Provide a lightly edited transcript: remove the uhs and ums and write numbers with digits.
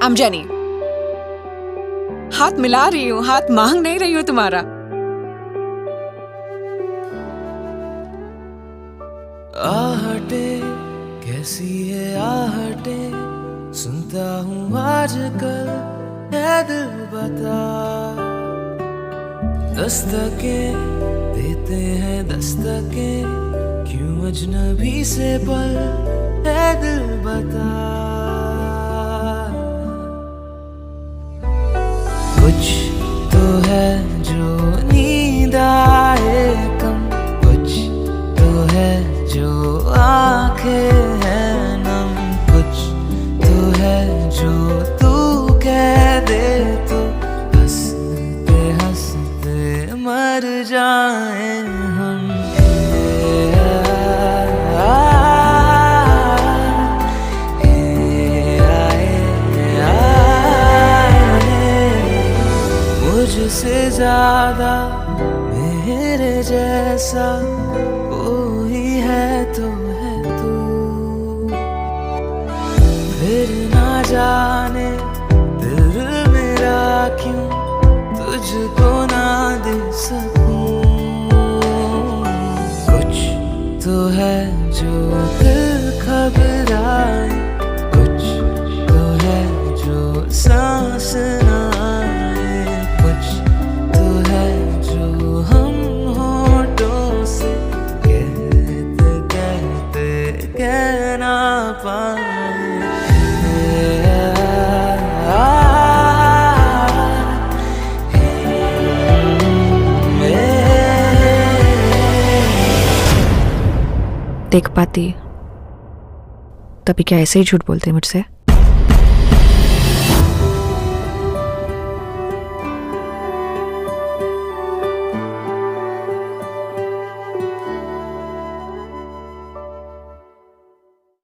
I'm Jenny. हाथ मिला रही हूँ, हाथ मांग नहीं रही हूँ तुम्हारा। आहटे कैसी है आहटे, सुनता हूँ आजकल है दिल बता। दस्तकें देते हैं दस्तकें, क्यों अजनबी से पल है दिल बता। कुछ तो है जो नींद आए कम, कुछ तो है जो आंखें हैं नम, कुछ तो है जो तू कह दे तो हंसते हंसते मर जाए हम। मुझसे ज्यादा मेरे जैसा कोई है तो है तू, फिर ना जाने दिल मेरा क्यों तुझको ना दे सकूं। कुछ तो है जो दिल घबराए, कुछ तो है जो सांस ना आए, कुछ तो है जो हम होठों से कहते कहते कह ना पाए। देख पाती तभी क्या ऐसे ही झूठ बोलते मुझसे?